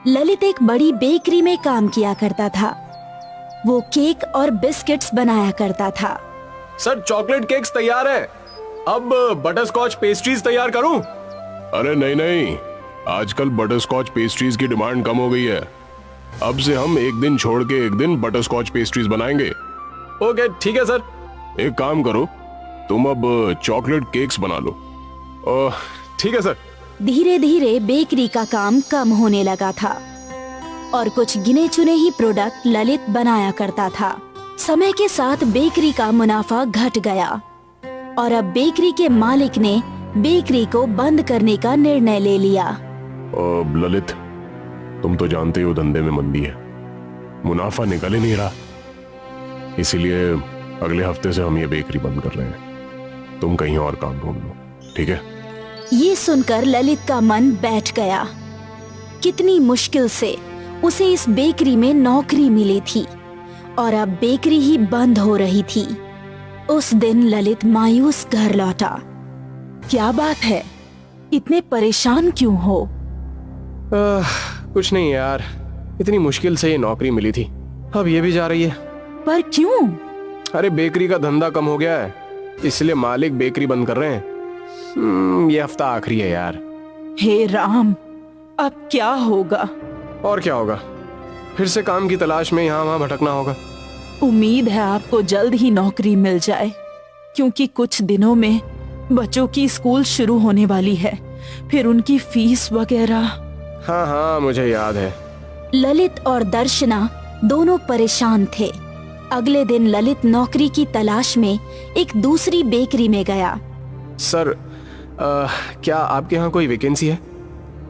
ललित एक बड़ी बेकरी में काम किया करता था। वो केक और बिस्किट्स बनाया करता था। सर चॉकलेट केक्स तैयार है, अब बटरस्कॉच पेस्ट्रीज तैयार करूं? अरे नहीं नहीं, आजकल बटरस्कॉच पेस्ट्रीज की डिमांड कम हो गई है। अब से हम एक दिन छोड़ के एक दिन बटरस्कॉच पेस्ट्रीज बनाएंगे। ओके ठीक है सर। एक काम करो, तुम अब चॉकलेट केक्स बना लो। ठीक है सर। धीरे धीरे बेकरी का काम कम होने लगा था और कुछ गिने चुने ही प्रोडक्ट ललित बनाया करता था। समय के साथ बेकरी का मुनाफा घट गया और अब बेकरी के मालिक ने बेकरी को बंद करने का निर्णय ले लिया। ललित, तुम तो जानते हो धंधे में मंदी है, मुनाफा निकल ही नहीं रहा, इसीलिए अगले हफ्ते से हम ये बेकरी बंद कर रहे हैं। तुम कहीं और काम ढूंढ लो, ठीक है? ये सुनकर ललित का मन बैठ गया। कितनी मुश्किल से उसे इस बेकरी में नौकरी मिली थी और अब बेकरी ही बंद हो रही थी। उस दिन ललित मायूस घर लौटा। क्या बात है, इतने परेशान क्यों हो? कुछ नहीं यार, इतनी मुश्किल से ये नौकरी मिली थी, अब ये भी जा रही है। पर क्यों? अरे बेकरी का धंधा कम हो गया है, इसलिए मालिक बेकरी बंद कर रहे हैं। ये हफ्ता आखिरी है यार। हे राम, अब क्या होगा? और क्या होगा, फिर से काम की तलाश में यहाँ वहाँ भटकना होगा। उम्मीद है आपको जल्द ही नौकरी मिल जाए, क्योंकि कुछ दिनों में बच्चों की स्कूल शुरू होने वाली है, फिर उनकी फीस वगैरह। हाँ हाँ मुझे याद है। ललित और दर्शना दोनों परेशान थे। अगले दिन ललित नौकरी की तलाश में एक दूसरी बेकरी में गया। सर क्या आपके यहाँ कोई वैकेंसी है?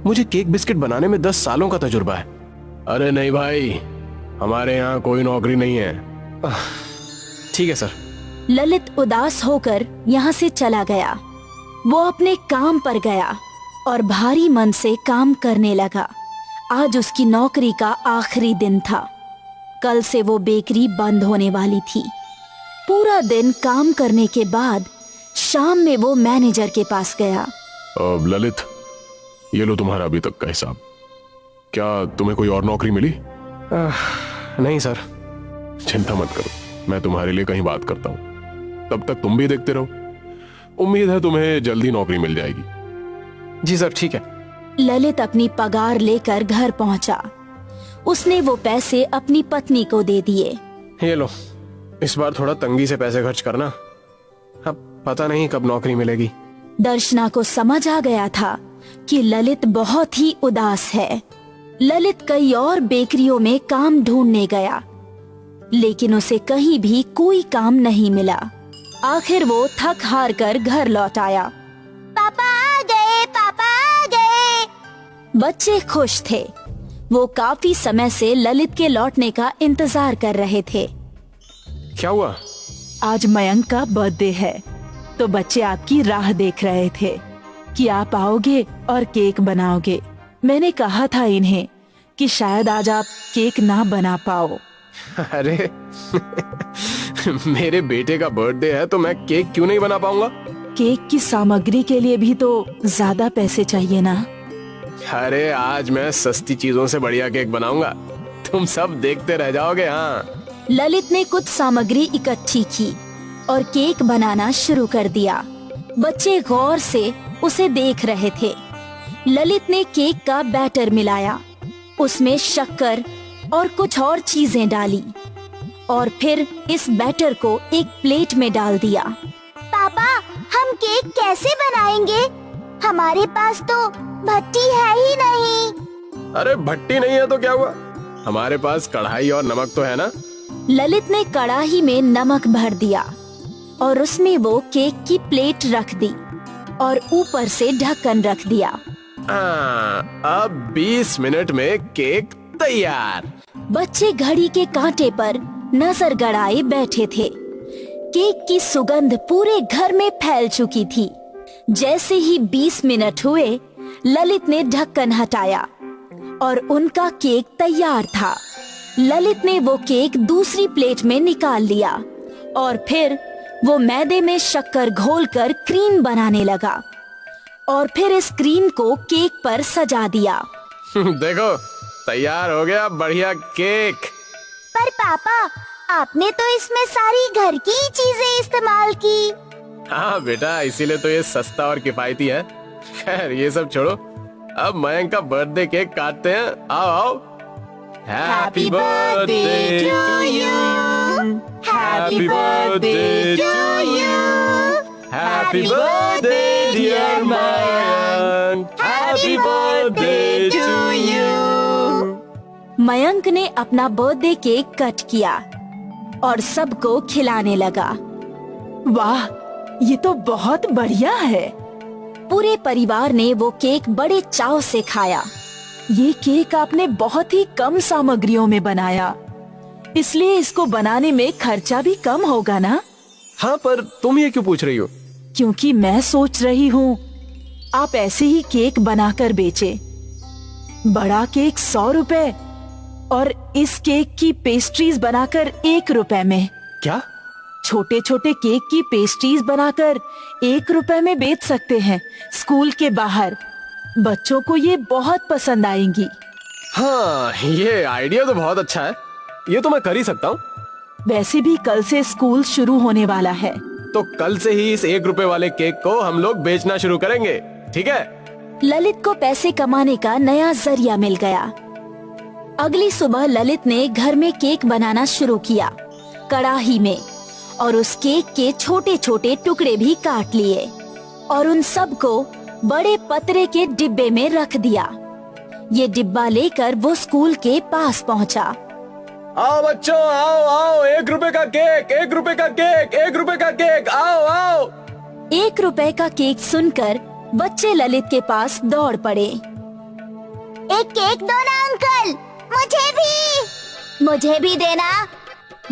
मुझे केक बिस्किट बनाने में 10 सालों का तजुर्बा है। अरे नहीं भाई, हमारे यहाँ कोई नौकरी नहीं है। ठीक है सर। ललित उदास होकर यहाँ से चला गया। वो अपने काम पर गया और भारी मन से काम करने लगा। आज उसकी नौकरी का आखिरी दिन था। कल से वो बेकरी बंद होने वाली थी। पूरा दिन काम करने के बाद शाम में वो मैनेजर के पास गया। ललित, ये लो तुम्हारा अभी तक का हिसाब। क्या तुम्हें कोई और नौकरी मिली? नहीं सर। चिंता मत करो, मैं तुम्हारे लिए कहीं बात करता हूँ, तब तक तुम भी देखते रहो। उम्मीद है तुम्हें जल्दी नौकरी मिल जाएगी। जी सर ठीक है। ललित अपनी पगार लेकर घर पहुंचा। उसने वो पैसे अपनी पत्नी को दे दिए। ये लो, इस बार थोड़ा तंगी से पैसे खर्च करना, अब पता नहीं कब नौकरी मिलेगी। दर्शना को समझ आ गया था कि ललित बहुत ही उदास है। ललित कई और बेकरियों में काम ढूंढने गया, लेकिन उसे कहीं भी कोई काम नहीं मिला। आखिर वो थक हार कर घर लौट आया। पापा आ गए, पापा आ गए। बच्चे खुश थे। वो काफी समय से ललित के लौटने का इंतजार कर रहे थे। क्या हुआ? आज मयंक का बर्थडे है, तो बच्चे आपकी राह देख रहे थे कि आप आओगे और केक बनाओगे। मैंने कहा था इन्हें कि शायद आज आप केक ना बना पाओ। अरे मेरे बेटे का बर्थडे है तो मैं केक क्यों नहीं बना पाऊंगा? केक की सामग्री के लिए भी तो ज्यादा पैसे चाहिए ना। अरे आज मैं सस्ती चीजों से बढ़िया केक बनाऊंगा, तुम सब देखते रह जाओगे। हाँ। ललित ने कुछ सामग्री इकट्ठी की और केक बनाना शुरू कर दिया। बच्चे गौर से उसे देख रहे थे। ललित ने केक का बैटर मिलाया, उसमें शक्कर और कुछ और चीजें डाली और फिर इस बैटर को एक प्लेट में डाल दिया। पापा, हम केक कैसे बनाएंगे? हमारे पास तो भट्टी है ही नहीं। अरे भट्टी नहीं है तो क्या हुआ, हमारे पास कढ़ाई और नमक तो है ना। ललित ने कढ़ाई में नमक भर दिया और उसमें वो केक की प्लेट रख दी और ऊपर से ढक्कन रख दिया। अब 20 मिनट में केक तैयार। बच्चे घड़ी के कांटे पर नजर गड़ाए बैठे थे। केक की सुगंध पूरे घर में फैल चुकी थी। जैसे ही 20 मिनट हुए, ललित ने ढक्कन हटाया और उनका केक तैयार था। ललित ने वो केक दूसरी प्लेट में निकाल लिया और फिर वो मैदे में शक्कर घोलकर क्रीम बनाने लगा और फिर इस क्रीम को केक पर सजा दिया। देखो, तैयार हो गया बढ़िया केक। पर पापा, आपने तो इसमें सारी घर की ही चीजें इस्तेमाल की। हाँ बेटा, इसीलिए तो ये सस्ता और किफायती है। खैर ये सब छोड़ो, अब मयंक का बर्थडे केक काटते हैं। आओ आओ। Happy birthday to you, happy birthday to you, happy birthday dear Mayank, happy birthday to you. Mayank ने अपना बर्थडे केक कट किया और सबको खिलाने लगा। वाह, ये तो बहुत बढ़िया है। पूरे परिवार ने वो केक बड़े चाव से खाया। ये केक आपने बहुत ही कम सामग्रियों में बनाया, इसलिए इसको बनाने में खर्चा भी कम होगा ना? हाँ, पर तुम ये क्यों पूछ रही हो? क्योंकि मैं सोच रही हूँ आप ऐसे ही केक बनाकर बेचें। बड़ा केक 100 रुपए और इस केक की पेस्ट्रीज बनाकर 1 रुपए में। क्या? छोटे छोटे केक की पेस्ट्रीज बनाकर 1 रुपए में बेच सकते हैं स्कूल के बाहर। बच्चों को ये बहुत पसंद आएंगी। हाँ, ये आइडिया तो बहुत अच्छा है। ये तो मैं कर ही सकता हूँ। वैसे भी कल से स्कूल शुरू होने वाला है। तो कल से ही इस 1 रुपए वाले केक को हम लोग बेचना शुरू करेंगे, ठीक है? ललित को पैसे कमाने का नया जरिया मिल गया। अगली सुबह ललित ने घर में केक बनाना शुरू किया, कड़ाही में, और उस केक के छोटे छोटे टुकड़े भी काट लिए और उन सब को बड़े पतरे के डिब्बे में रख दिया। ये डिब्बा लेकर वो स्कूल के पास पहुंचा। आओ बच्चों, आओ आओ, 1 रुपए का केक, 1 रुपए का केक, 1 रुपए का केक, आओ आओ। 1 रुपए का केक सुनकर बच्चे ललित के पास दौड़ पड़े। एक केक दो ना अंकल, मुझे भी देना।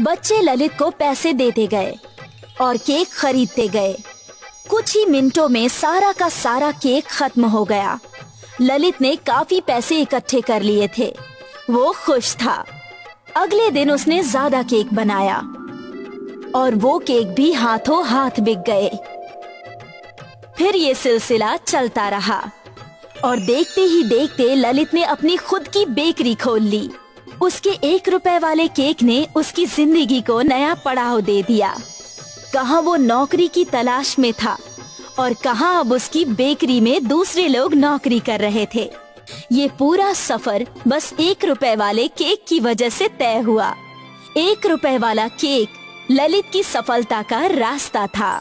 बच्चे ललित को पैसे देते गए और केक खरीदते गए। कुछ ही मिनटों में सारा का सारा केक खत्म हो गया। ललित ने काफी पैसे इकट्ठे कर लिए थे। वो खुश था। अगले दिन उसने ज्यादा केक बनाया और वो केक भी हाथों हाथ बिक गए। फिर ये सिलसिला चलता रहा और देखते ही देखते ललित ने अपनी खुद की बेकरी खोल ली। उसके 1 रुपए वाले केक ने उसकी जिंदगी को नया पड़ाव दे दिया। कहाँ वो नौकरी की तलाश में था और कहाँ अब उसकी बेकरी में दूसरे लोग नौकरी कर रहे थे। ये पूरा सफर बस 1 रुपए वाले केक की वजह से तय हुआ। 1 रुपए वाला केक ललित की सफलता का रास्ता था।